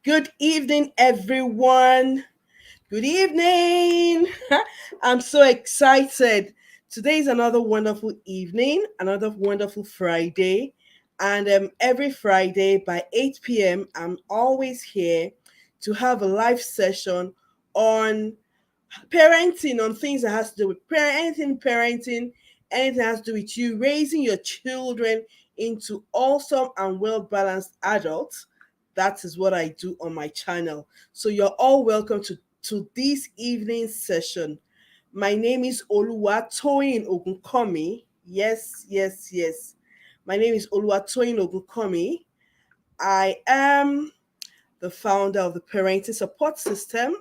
Good evening, everyone. Good evening. I'm so excited. Today is another wonderful evening, another wonderful Friday. And every Friday by 8 p.m., I'm always here to have a live session on parenting, on things that has to do with parenting, anything that has to do with you raising your children into awesome and well balanced adults. That is what I do on my channel. So you're all welcome to this evening session. My name is Oluwatoyin Ogunkomi. Yes, yes, yes. My name is Oluwatoyin Ogunkomi. I am the founder of the Parenting Support System.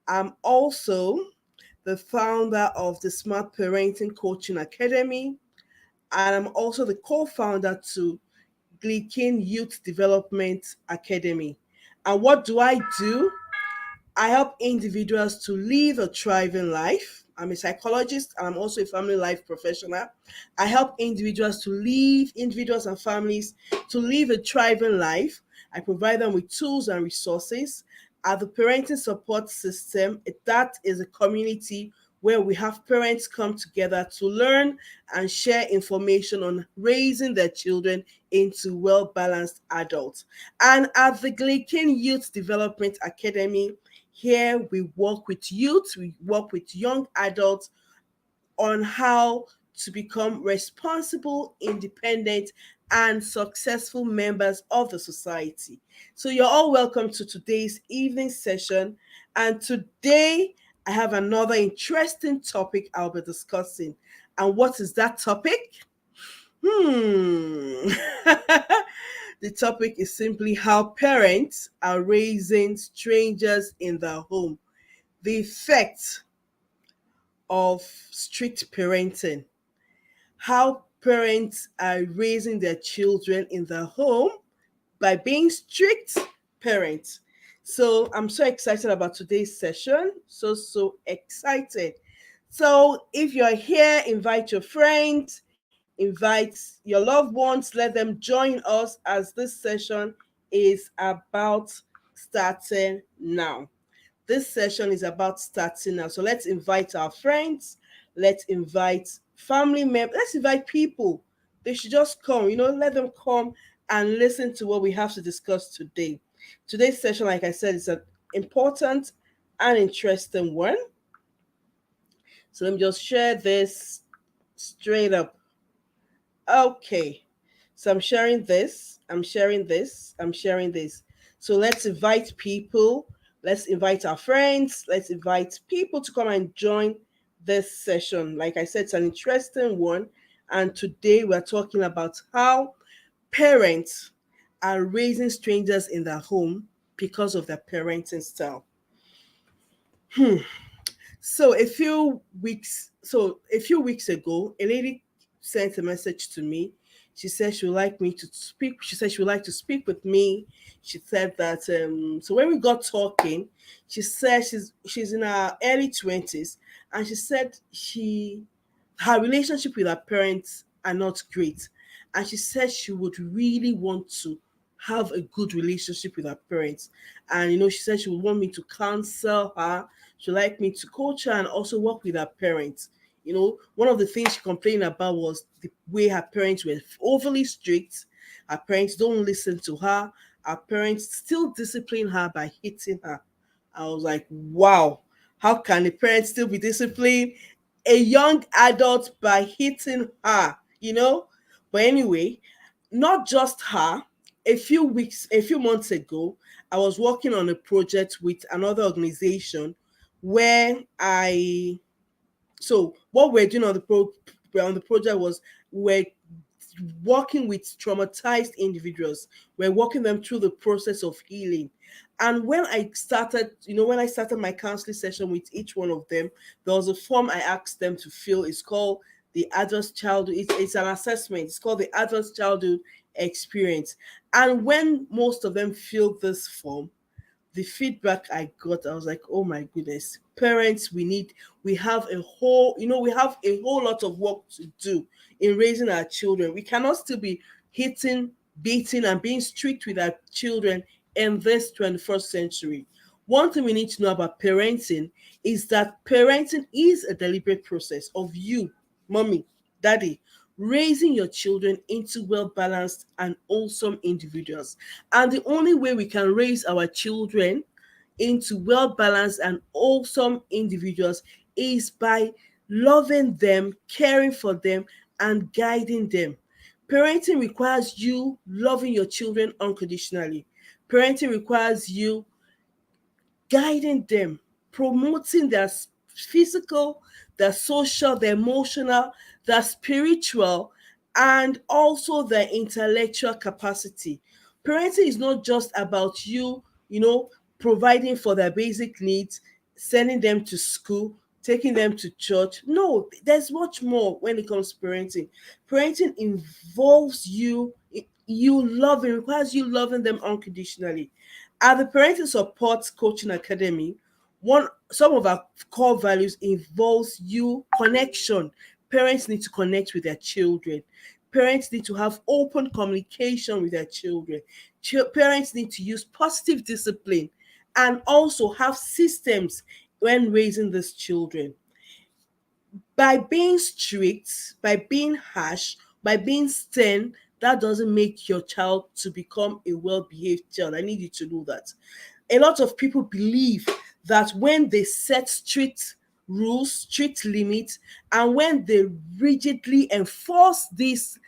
I'm also the founder of the Smart Parenting Coaching Academy, and I'm also the co-founder to Gleekin Youth Development Academy. And what do I do? I help individuals to live a thriving life. I'm a psychologist and I'm also a family life professional. I help individuals and families to live a thriving life. I provide them with tools and resources. At the Parenting Support System, that is a community where we have parents come together to learn and share information on raising their children into well balanced adults. And at the Gleekin Youth Development Academy, here we work with youth, we work with young adults on how to become responsible, independent, and successful members of the society. So you're all welcome to today's evening session. And today I have another interesting topic I'll be discussing. And what is that topic? Hmm. The topic is simply how parents are raising strangers in the home. The effect of strict parenting. How parents are raising their children in the home by being strict parents. So I'm so excited about today's session. So excited. So if you're here, invite your friends, invite your loved ones, let them join us as this session is about starting now. This session is about starting now. So let's invite our friends, let's invite family members, let's invite people. They should just come, let them come and listen to what we have to discuss today. Today's session, like I said, is an important and interesting one. So let me just share this straight up. Okay. So I'm sharing this. I'm sharing this. So let's invite people. Let's invite our friends. Let's invite people to come and join this session. Like I said, it's an interesting one. And today we're talking about how parents are raising strangers in their home because of their parenting style. Hmm. So a few weeks ago, a lady sent a message to me. She said she would like me to speak. She said she would like to speak with me. She said that so when we got talking, she said she's in her early 20s, and she said she her relationship with her parents are not great, and she said she would really want to have a good relationship with her parents. And she said she would want me to counsel her. She would like me to coach her and also work with her parents. One of the things she complained about was the way her parents were overly strict. Her parents don't listen to her. Her parents still discipline her by hitting her. I was like, wow, how can the parents still be disciplined a young adult by hitting her? But anyway, not just her. A few months ago, I was working on a project with another organization where I so what we're doing on the project was we're working with traumatized individuals. We're walking them through the process of healing. And when I started my counseling session with each one of them, there was a form I asked them to fill. It's called the adverse childhood. It's an assessment. It's called the adverse childhood experience. And when most of them filled this form, the feedback I got, I was like, oh my goodness, parents, we have a whole lot of work to do in raising our children. We cannot still be hitting beating and being strict with our children in this 21st century. One thing we need to know about parenting is that parenting is a deliberate process of you, mommy, daddy, raising your children into well balanced and wholesome individuals. And the only way we can raise our children into well balanced and wholesome individuals is by loving them, caring for them, and guiding them. Parenting requires you loving your children unconditionally. Parenting requires you guiding them, promoting their physical, their social, their emotional, their spiritual, and also their intellectual capacity. Parenting is not just about you, providing for their basic needs, sending them to school, taking them to church. No, there's much more when it comes to parenting. Parenting involves you loving, requires you loving them unconditionally. At the Parenting Support Coaching Academy, one some of our core values involves you connection. Parents need to connect with their children. Parents need to have open communication with their children. Parents need to use positive discipline and also have systems when raising these children. By being strict, by being harsh, by being stern, that doesn't make your child to become a well-behaved child. I need you to know that. A lot of people believe that when they set strict rules, strict limits, and when they rigidly enforce these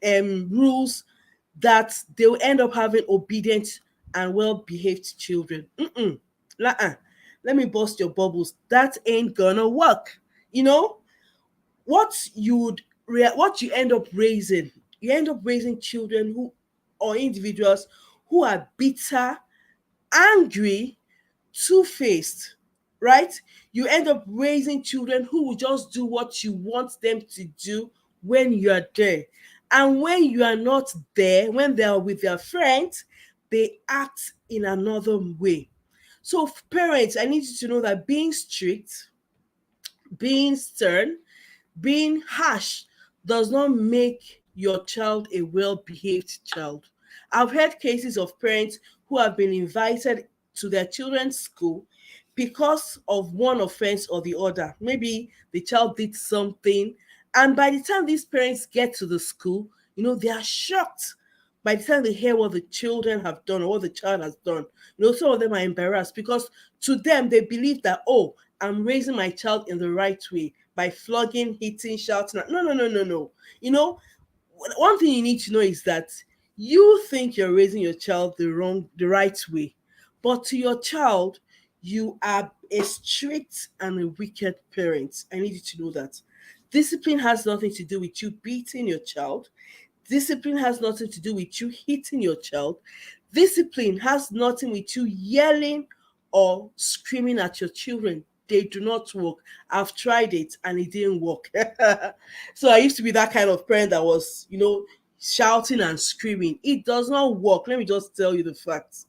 rules, that they will end up having obedient and well-behaved children. La-uh. Let me bust your bubbles. That ain't gonna work. You know, what you end up raising, you end up raising children who or individuals who are bitter, angry, two-faced, right? You end up raising children who will just do what you want them to do when you are there. And when you are not there, when they are with their friends, they act in another way. So parents, I need you to know that being strict, being stern, being harsh does not make your child a well behaved child. I've heard cases of parents who have been invited to their children's school because of one offense or the other. Maybe the child did something, and by the time these parents get to the school, they are shocked. By the time they hear what the children have done or what the child has done, some of them are embarrassed because to them they believe that, oh, I'm raising my child in the right way by flogging, hitting, shouting. No, no, no, no, no. One thing you need to know is that you think you're raising your child the right way, but to your child, you are a strict and a wicked parent. I need you to know that. Discipline has nothing to do with you beating your child. Discipline has nothing to do with you hitting your child. Discipline has nothing with you yelling or screaming at your children. They do not work. I've tried it and it didn't work. So I used to be that kind of parent that was, shouting and screaming. It does not work. Let me just tell you the facts.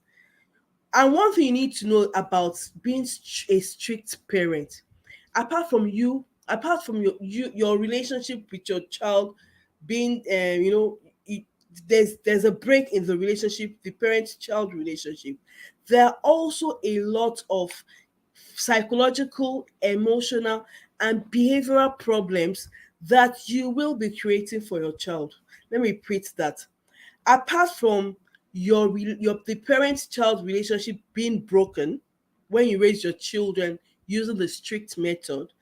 And one thing you need to know about being a strict parent, apart from your relationship with your child being, there's a break in the relationship, the parent-child relationship. There are also a lot of psychological, emotional, and behavioral problems that you will be creating for your child. Let me repeat that. Apart from your the parent-child relationship being broken when you raise your children using the strict method,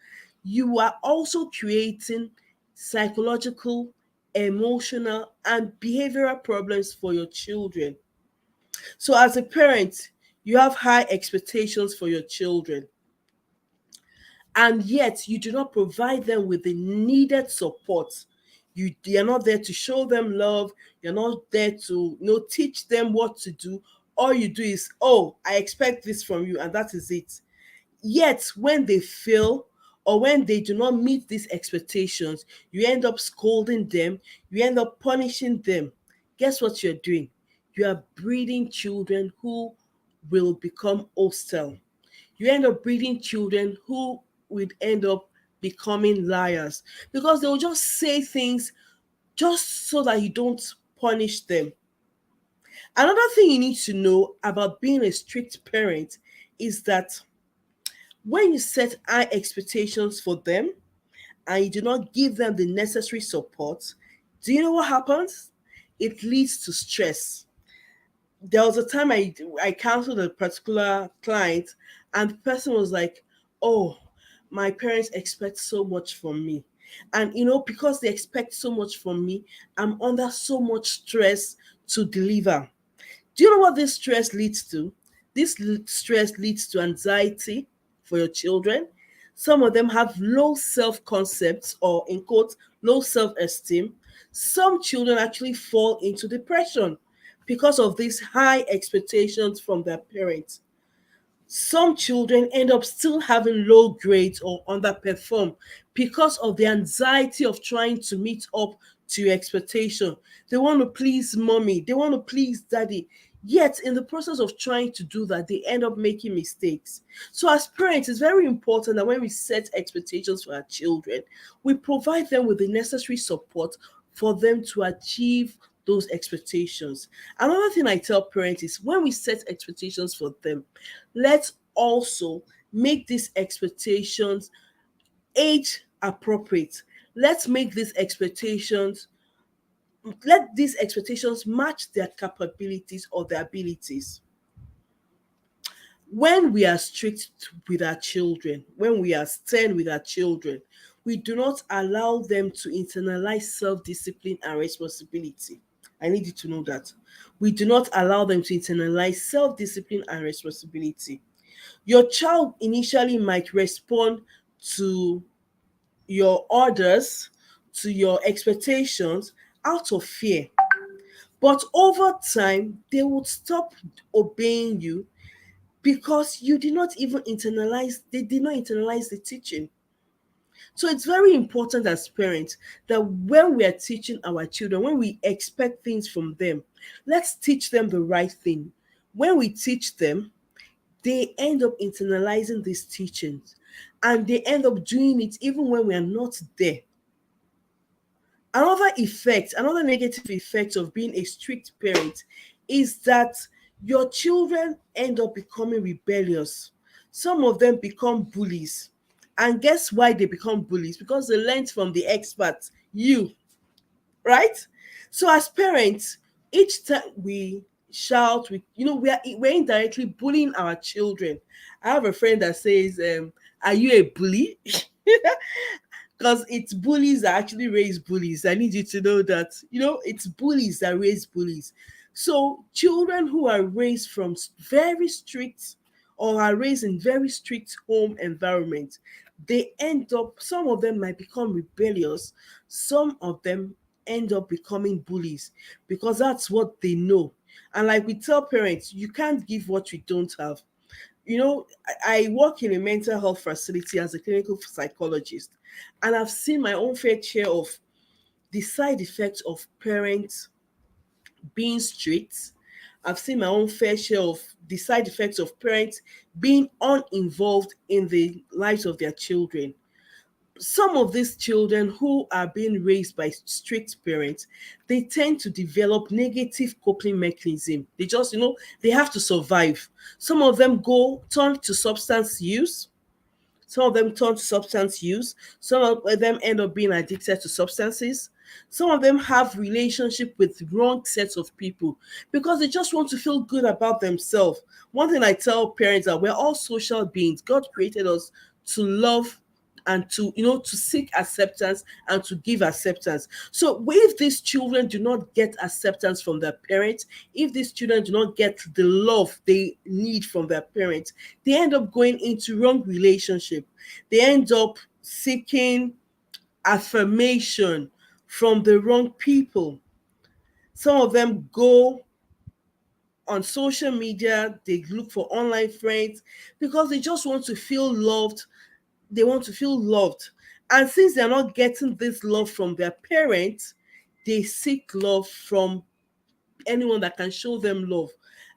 you are also creating psychological, emotional, and behavioral problems for your children. So as a parent, you have high expectations for your children, and yet you do not provide them with the needed support. You're not there to show them love. You're not there to teach them what to do. All you do is, oh, I expect this from you, and that is it. Yet when they fail or when they do not meet these expectations, you end up scolding them, you end up punishing them. Guess what you're doing? You are breeding children who will become hostile. You end up breeding children who would end up becoming liars because they will just say things just so that you don't punish them. Another thing you need to know about being a strict parent is that when you set high expectations for them and you do not give them the necessary support, do you know what happens? It leads to stress. There was a time I counseled a particular client, and the person was like, "Oh, my parents expect so much from me, and because they expect so much from me, I'm under so much stress to deliver." Do you know what this stress leads to? Stress leads to anxiety for your children. Some of them have low self concepts, or in quotes, low self esteem. Some children actually fall into depression because of these high expectations from their parents. Some children end up still having low grades or underperform because of the anxiety of trying to meet up to your expectation. They want to please mommy, they want to please daddy. Yet, in the process of trying to do that, they end up making mistakes. So, as parents, it's very important that when we set expectations for our children, we provide them with the necessary support for them to achieve those expectations. Another thing I tell parents is when we set expectations for them, let's also make these expectations age appropriate. Let's make these expectations let these expectations match their capabilities or their abilities. When we are strict with our children, when we are stern with our children, we do not allow them to internalize self-discipline and responsibility. I need you to know that. We do not allow them to internalize self-discipline and responsibility. Your child initially might respond to your orders, to your expectations out of fear. But over time, they would stop obeying you because they did not internalize the teaching. So it's very important as parents that when we are teaching our children, when we expect things from them, let's teach them the right thing. When we teach them, they end up internalizing these teachings and they end up doing it even when we are not there. Another negative effect of being a strict parent is that your children end up becoming rebellious. Some of them become bullies. And guess why they become bullies? Because they learned from the experts, you, right? So as parents, each time we shout, we're indirectly bullying our children. I have a friend that says, "Are you a bully?" Because it's bullies that actually raise bullies. I need you to know that, it's bullies that raise bullies. So children who are raised from very strict or are raised in very strict home environment, some of them might become rebellious, some of them end up becoming bullies because that's what they know. And like we tell parents, you can't give what you don't have. I work in a mental health facility as a clinical psychologist, and I've seen my own fair share of the side effects of parents being strict. I've seen my own fair share of the side effects of parents being uninvolved in the lives of their children. Some of these children who are being raised by strict parents, they tend to develop negative coping mechanism. They have to survive. Some of them go turn to substance use. Some of them turn to substance use. Some of them end up being addicted to substances. Some of them have relationship with wrong sets of people because they just want to feel good about themselves. One thing I tell parents that we're all social beings. God created us to love and to seek acceptance and to give acceptance. So if these children do not get acceptance from their parents, if these children do not get the love they need from their parents, they end up going into wrong relationship. They end up seeking affirmation from the wrong people. Some of them go on social media, they look for online friends because they just want to feel loved. They want to feel loved. And since they're not getting this love from their parents, they seek love from anyone that can show them love.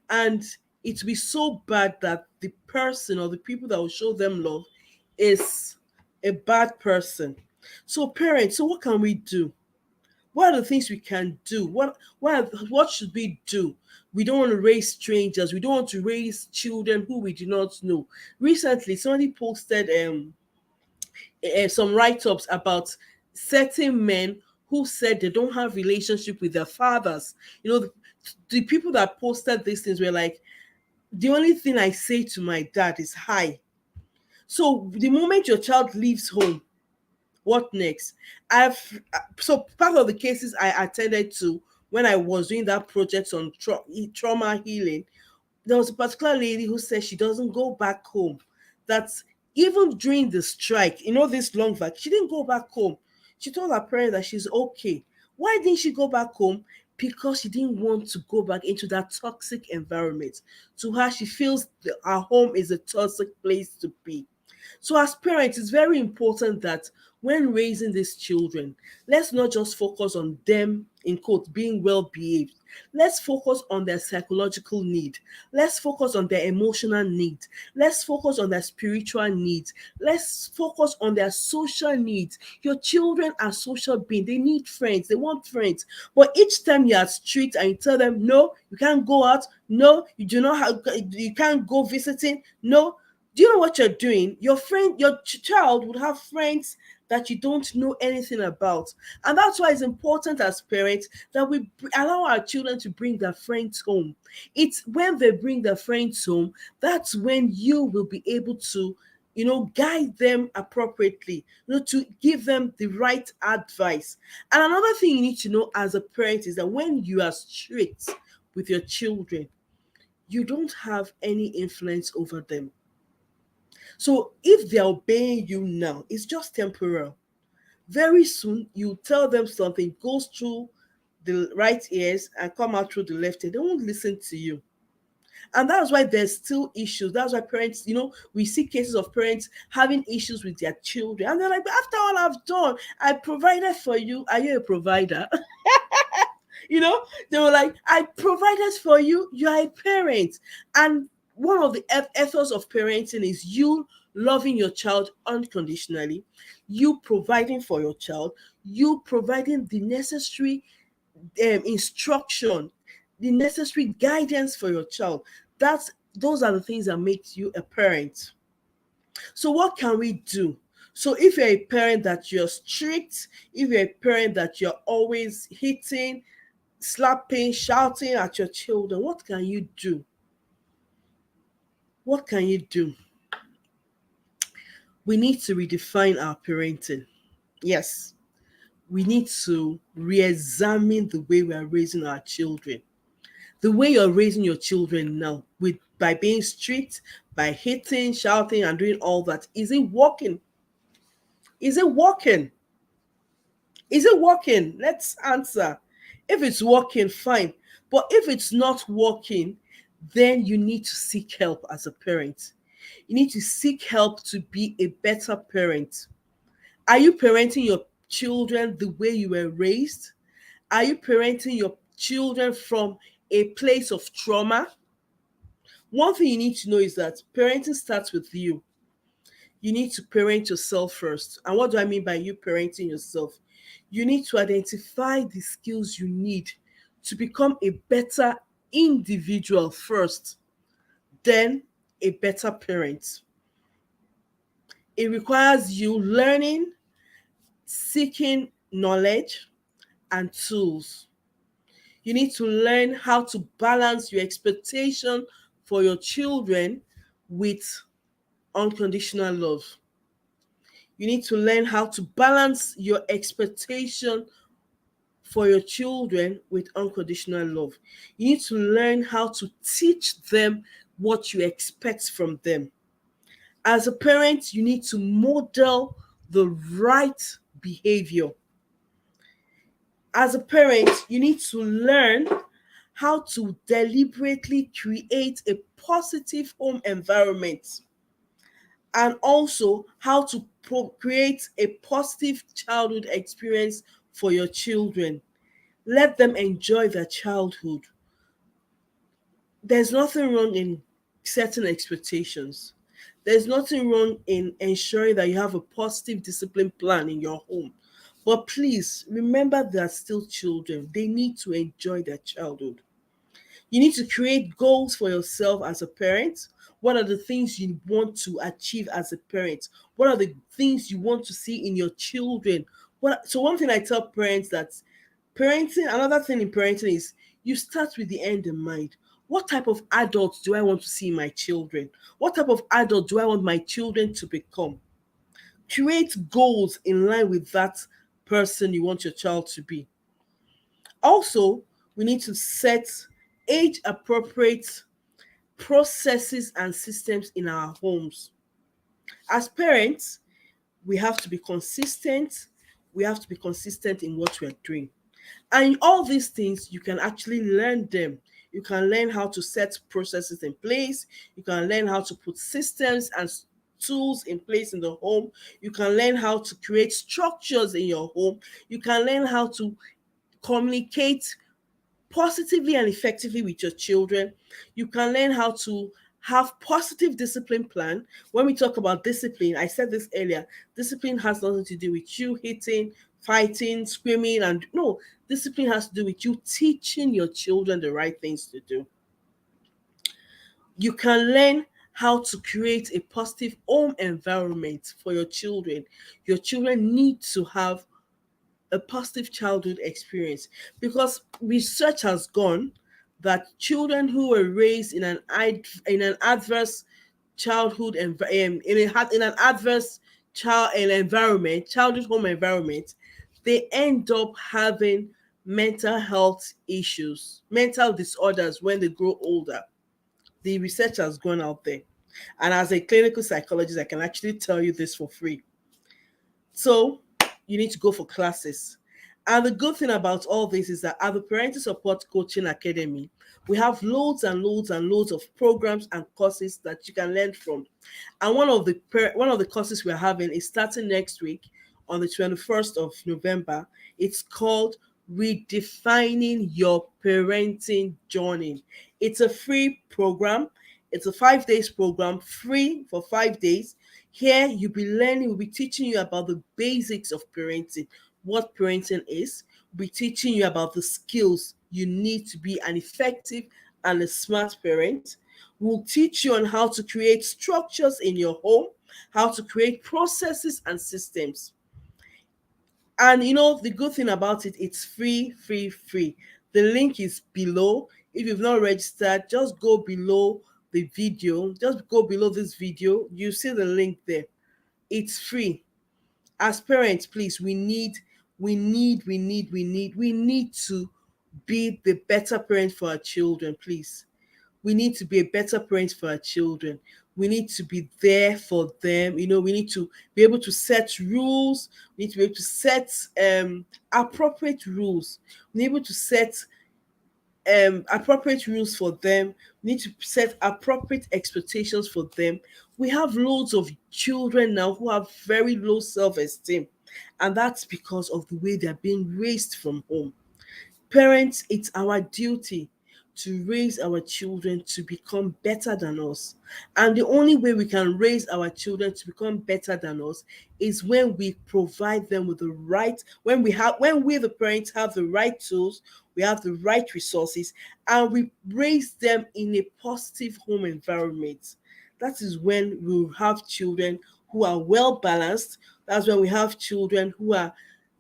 And it will be so bad that the person or the people that will show them love is a bad person. So, parents, so what can we do? What are the things we can do? What should we do? We don't want to raise strangers. We don't want to raise children who we do not know. Recently, somebody posted some write-ups about certain men who said they don't have relationship with their fathers. The people that posted these things were like, the only thing I say to my dad is hi. So the moment your child leaves home, what next? So part of the cases I attended to when I was doing that project on trauma healing, there was a particular lady who said she doesn't go back home. That even during the strike, this long vac, she didn't go back home. She told her parents that she's okay. Why didn't she go back home? Because she didn't want to go back into that toxic environment. To her, she feels her home is a toxic place to be. So, as parents, it's very important that when raising these children, let's not just focus on them, in quote, being well behaved. Let's focus on their psychological need. Let's focus on their emotional needs. Let's focus on their spiritual needs. Let's focus on their social needs. Your children are social beings. They need friends. They want friends. But each time you are strict and you tell them, no, you can't go out. No, you can't go visiting. No, do you know what you're doing? Your child would have friends that you don't know anything about. And that's why it's important as parents that we allow our children to bring their friends home. It's when they bring their friends home, that's when you will be able to, guide them appropriately, to give them the right advice. And another thing you need to know as a parent is that when you are strict with your children, you don't have any influence over them. So if they're obeying you now, it's just temporal. Very soon, you tell them something, goes through the right ears and come out through the left ear. They won't listen to you. And that's why there's still issues. That's why parents, we see cases of parents having issues with their children. And they're like, after all I've done, I provided for you. Are you a provider? They were like, I provided for you. You are a parent. And one of the ethos of parenting is you loving your child unconditionally, you providing for your child, you providing the necessary instruction, the necessary guidance for your child. Those are the things that make you a parent. So what can we do? So if you're a parent that you're strict, if you're a parent that you're always hitting, slapping, shouting at your children, what can you do? What can you do? We need to redefine our parenting. Yes, we need to re-examine the way we are raising our children. The way you're raising your children now, by being strict, by hitting, shouting, and doing all that, is it working? Is it working? Is it working? Let's answer. If it's working, fine. But if it's not working, then you need to seek help as a parent. You need to seek help to be a better parent. Are you parenting your children the way you were raised? Are you parenting your children from a place of trauma? One thing you need to know is that parenting starts with you. You need to parent yourself first. And what do I mean by you parenting yourself? You need to identify the skills you need to become a better individual first, then a better parent. It requires you learning, seeking knowledge and tools. You need to learn how to balance your expectation for your children with unconditional love. You need to learn how to balance your expectation for your children with unconditional love. You need to learn how to teach them what you expect from them. As a parent, you need to model the right behavior. As a parent, you need to learn how to deliberately create a positive home environment, and also how to create a positive childhood experience for your children. Let them enjoy their childhood. There's nothing wrong in setting expectations. There's nothing wrong in ensuring that you have a positive discipline plan in your home. But please remember they are still children. They need to enjoy their childhood. You need to create goals for yourself as a parent. What are the things you want to achieve as a parent? What are the things you want to see in your children? So one thing I tell parents that parenting, another thing in parenting is you start with the end in mind. What type of adults do I want to see in my children? What type of adult do I want my children to become? Create goals in line with that person you want your child to be. Also, we need to set age appropriate processes and systems in our homes. As parents, we have to be consistent. We have to be consistent in what we're doing. And all these things, you can actually learn them. You can learn how to set processes in place. You can learn how to put systems and tools in place in the home. You can learn how to create structures in your home. You can learn how to communicate positively and effectively with your children. You can learn how to have positive discipline plan. When we talk about discipline, I said this earlier, discipline has nothing to do with you hitting, fighting, screaming, and no, discipline has to do with you teaching your children the right things to do. You can learn how to create a positive home environment for your children. Your children need to have a positive childhood experience because research has gone that children who were raised in in an adverse childhood in an adverse childhood home environment, they end up having mental health issues, mental disorders when they grow older. The research has gone out there, and as a clinical psychologist, I can actually tell you this for free. So you need to go for classes. And the good thing about all this is that at the Parental Support Coaching Academy, we have loads and loads and loads of programs and courses that you can learn from. And one of the courses we're having is starting next week on the 21st of November. It's called Redefining Your Parenting Journey. It's a free program. It's a 5 days program, free for 5 days. Here you'll be learning, we'll be teaching you about the basics of parenting, what parenting is. We'll be teaching you about the skills you need to be an effective and a smart parent. We'll teach you on how to create structures in your home, how to create processes and systems. And you know, the good thing about it, it's free, free, free. The link is below. If you've not registered, just go below the video. Just go below this video. You see the link there. It's free. As parents, please, we need to be the better parent for our children, please. We need to be a better parent for our children. We need to be there for them. You know, we need to be able to set rules. We need to be able to set appropriate rules. We need to be able to set appropriate rules for them. We need to set appropriate expectations for them. We have loads of children now who have very low self-esteem, and that's because of the way they're being raised from home. Parents, it's our duty to raise our children to become better than us. And the only way we can raise our children to become better than us is when we provide them with the right, when we the parents have the right tools, we have the right resources, and we raise them in a positive home environment. That is when we have children who are well balanced. That's when we have children who are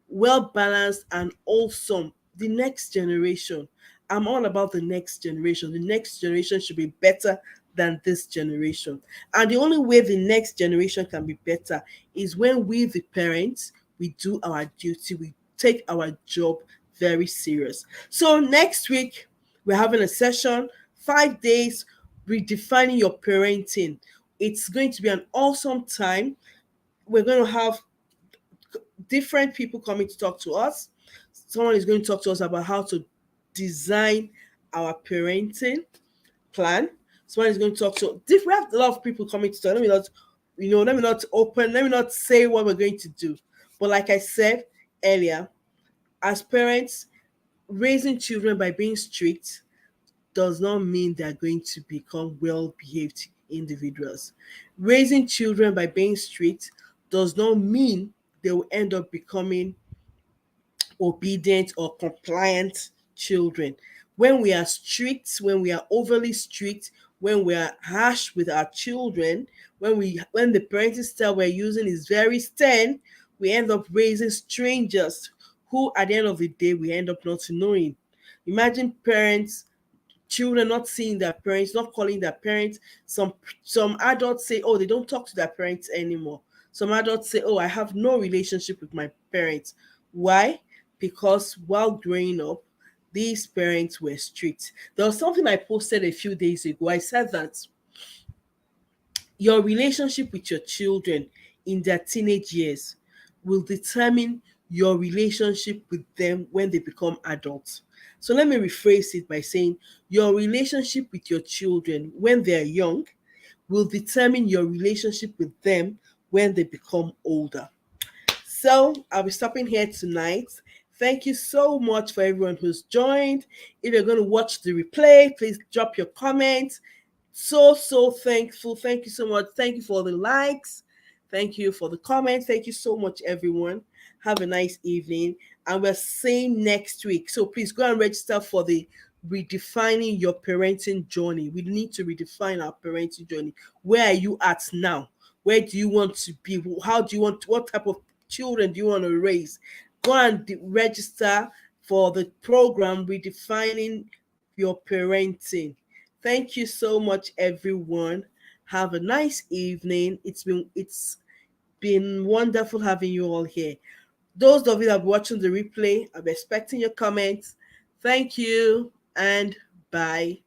well balanced and awesome. The next generation. I'm all about the next generation. The next generation should be better than this generation. And the only way the next generation can be better is when we, the parents, we do our duty, we take our job very serious. So next week, we're having a session, 5 days, redefining your parenting. It's going to be an awesome time. We're going to have different people coming to talk to us. Someone is going to talk to us about how to design our parenting plan. Someone is going to talk to we have a lot of people coming to talk. Let me not open, let me not say what we're going to do. But like I said earlier, as parents, raising children by being strict does not mean they're going to become well behaved individuals. Raising children by being strict does not mean they will end up becoming obedient or compliant children. When we are strict, when we are overly strict, when we are harsh with our children, when the parenting style we're using is very stern, we end up raising strangers who at the end of the day we end up not knowing. Imagine parents, children not seeing their parents, not calling their parents. Some adults say, oh, they don't talk to their parents anymore. Some adults say, oh, I have no relationship with my parents. Why? Because while growing up, these parents were strict. There was something I posted a few days ago. I said that your relationship with your children in their teenage years will determine your relationship with them when they become adults. So let me rephrase it by saying your relationship with your children when they're young will determine your relationship with them when they become older. So I'll be stopping here tonight. Thank you so much for everyone who's joined. If you're going to watch the replay, please drop your comments. So thankful. Thank you so much. Thank you for the likes. Thank you for the comments. Thank you so much, everyone. Have a nice evening. And we're seeing next week. So please go and register for the redefining your parenting journey. We need to redefine our parenting journey. Where are you at now? Where do you want to be? How do you want, what type of children do you want to raise? Go and register for the program redefining your parenting. Thank you so much, everyone. Have a nice evening. It's been wonderful having you all here. Those of you that are watching the replay, I'm expecting your comments. Thank you and bye.